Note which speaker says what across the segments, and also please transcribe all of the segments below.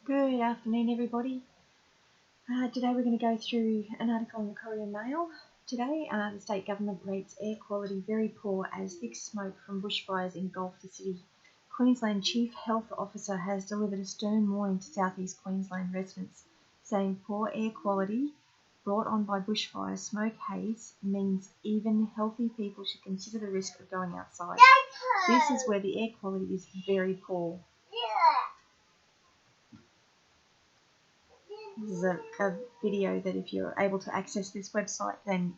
Speaker 1: Good afternoon, everybody. Today we're going to go through an article in the Courier Mail. Today, the state government rates air quality very poor as thick smoke from bushfires engulf the city. Queensland Chief Health Officer has delivered a stern warning to southeast Queensland residents, saying poor air quality brought on by bushfire smoke haze means even healthy people should consider the risk of going outside. This is where the air quality is very poor. This is a video that if you're able to access this website, then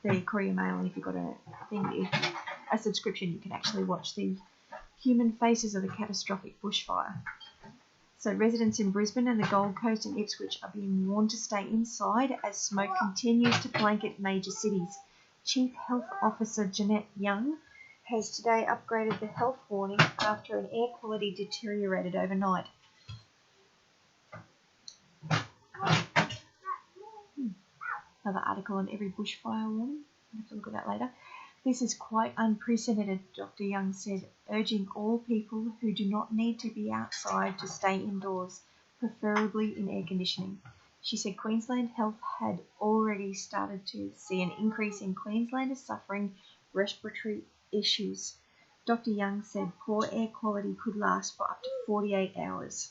Speaker 1: the Courier Mail, and if you've got a subscription, you can actually watch the human faces of a catastrophic bushfire. So residents in Brisbane and the Gold Coast and Ipswich are being warned to stay inside as smoke continues to blanket major cities. Chief Health Officer Jeanette Young has today upgraded the health warning after an air quality deteriorated overnight. Another article on every bushfire warning. I'll have to look at that later. This is quite unprecedented, Dr. Young said, urging all people who do not need to be outside to stay indoors, preferably in air conditioning. She said Queensland Health had already started to see an increase in Queenslanders suffering respiratory issues. Dr. Young said poor air quality could last for up to 48 hours.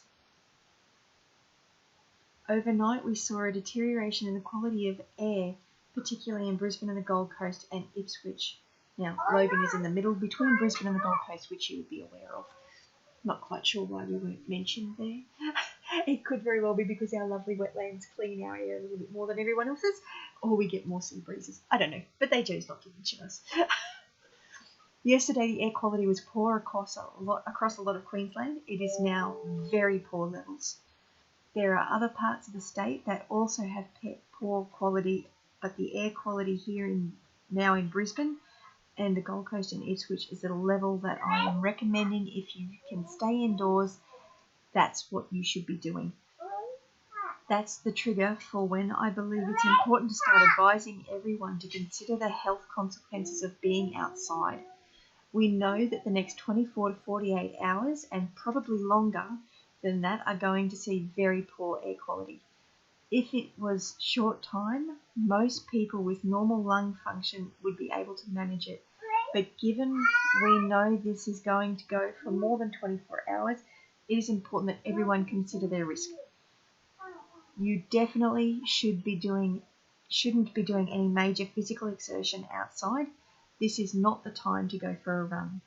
Speaker 1: Overnight, we saw a deterioration in the quality of air, particularly in Brisbane and the Gold Coast and Ipswich. Now, Logan is in the middle between Brisbane and the Gold Coast, which you would be aware of. Not quite sure why we weren't mentioned there. It could very well be because our lovely wetlands clean our air a little bit more than everyone else's, or we get more sea breezes. I don't know, but they chose not to mention us. Yesterday, the air quality was poor across a lot of Queensland. It is now very poor levels. There are other parts of the state that also have poor quality, but the air quality here now in Brisbane and the Gold Coast and Ipswich is at a level that I am recommending if you can stay indoors, that's what you should be doing. That's the trigger for when I believe it's important to start advising everyone to consider the health consequences of being outside. We know that the next 24 to 48 hours, and probably longer than that, are going to see very poor air quality. If it was short time, most people with normal lung function would be able to manage it. But given we know this is going to go for more than 24 hours, it is important that everyone consider their risk. You definitely shouldn't be doing any major physical exertion outside. This is not the time to go for a run.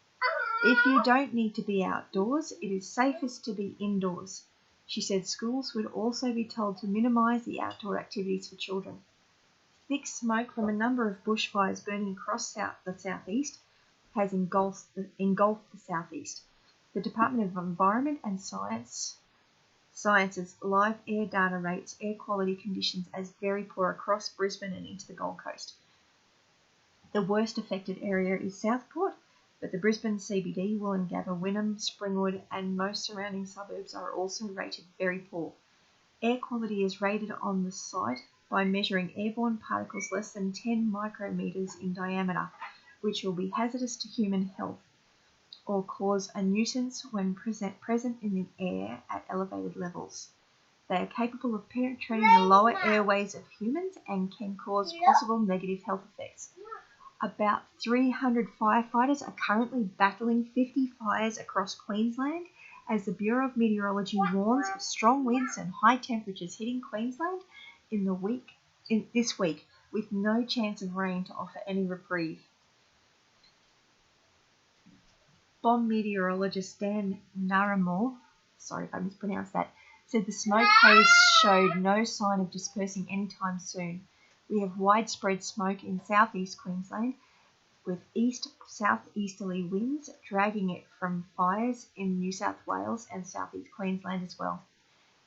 Speaker 1: If you don't need to be outdoors, it is safest to be indoors. She said schools would also be told to minimise the outdoor activities for children. Thick smoke from a number of bushfires burning across the southeast has engulfed the southeast. The Department of Environment and Science's live air data rates air quality conditions as very poor across Brisbane and into the Gold Coast. The worst affected area is Southport, but the Brisbane CBD, Woolloongabba, Wynnum, Springwood and most surrounding suburbs are also rated very poor. Air quality is rated on the site by measuring airborne particles less than 10 micrometres in diameter, which will be hazardous to human health or cause a nuisance when present in the air at elevated levels. They are capable of penetrating the lower airways of humans and can cause possible negative health effects. About 300 firefighters are currently battling 50 fires across Queensland as the Bureau of Meteorology warns of strong winds and high temperatures hitting Queensland this week, with no chance of rain to offer any reprieve. Bomb meteorologist Dan Naramore, sorry if I mispronounced that, said the smoke haze showed no sign of dispersing anytime soon. We have widespread smoke in southeast Queensland with east-southeasterly winds dragging it from fires in New South Wales and southeast Queensland as well.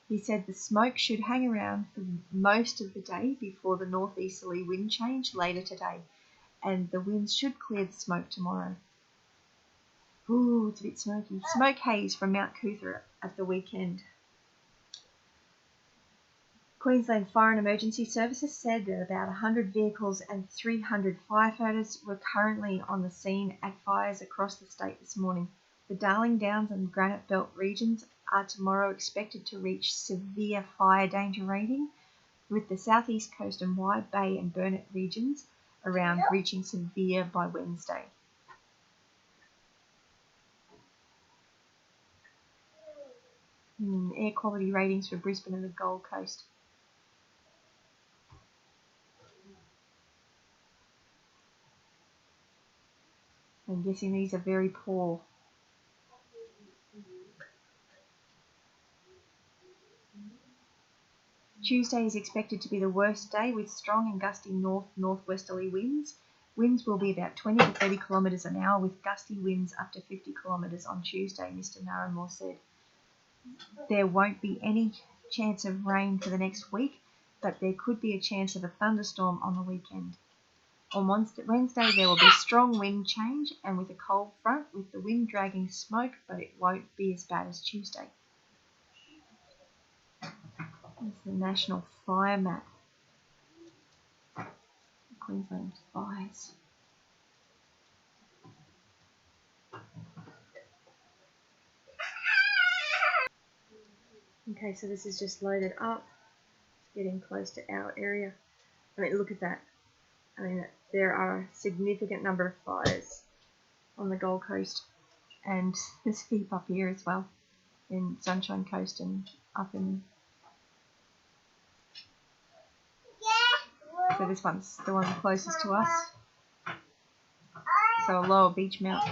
Speaker 1: He said the smoke should hang around for most of the day before the northeasterly wind change later today, and the winds should clear the smoke tomorrow. Ooh, it's a bit smoky. Smoke haze from Mount Coomera at the weekend. Queensland Fire and Emergency Services said that about 100 vehicles and 300 firefighters were currently on the scene at fires across the state this morning. The Darling Downs and Granite Belt regions are tomorrow expected to reach severe fire danger rating, with the southeast coast and Wide Bay and Burnett regions around reaching severe by Wednesday. Air quality ratings for Brisbane and the Gold Coast. I'm guessing these are very poor. Tuesday is expected to be the worst day with strong and gusty north-northwesterly winds. Winds will be about 20 to 30 kilometres an hour with gusty winds up to 50 kilometres on Tuesday, Mr Naramore said. There won't be any chance of rain for the next week, but there could be a chance of a thunderstorm on the weekend. On Wednesday there will be strong wind change and with a cold front with the wind dragging smoke, but it won't be as bad as Tuesday. It's the national fire map. Queensland fires. Okay, so this is just loaded up. It's getting close to our area. I mean, look at that. I mean, there are a significant number of fires on the Gold Coast, and there's a heap up here as well in Sunshine Coast and up in. So this one's the one closest to us. So a lower beach mount.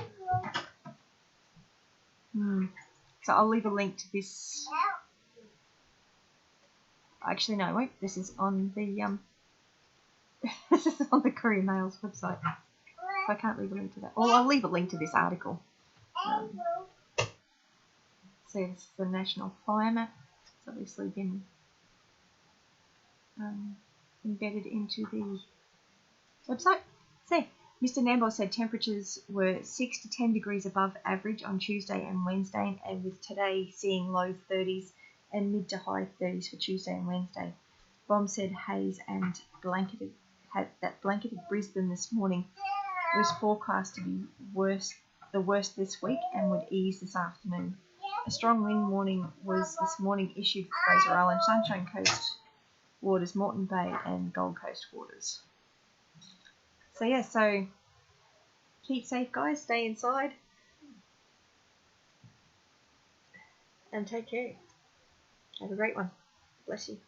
Speaker 1: So I'll leave a link to this. Actually, no, I won't. This is on the this is on the Courier Mail's website. So I can't leave a link to that. Or I'll leave a link to this article. So this is the National Fire Map. It's obviously been embedded into the website. So Mr Nambo said temperatures were 6 to 10 degrees above average on Tuesday and Wednesday, and with today seeing low 30s and mid to high 30s for Tuesday and Wednesday. Bomb said haze and blanketed Brisbane this morning. It was forecast to be the worst this week and would ease this afternoon. A strong wind warning was this morning issued for Fraser Island, Sunshine Coast waters, Moreton Bay and Gold Coast waters. So yeah, so keep safe guys, stay inside and take care. Have a great one. Bless you.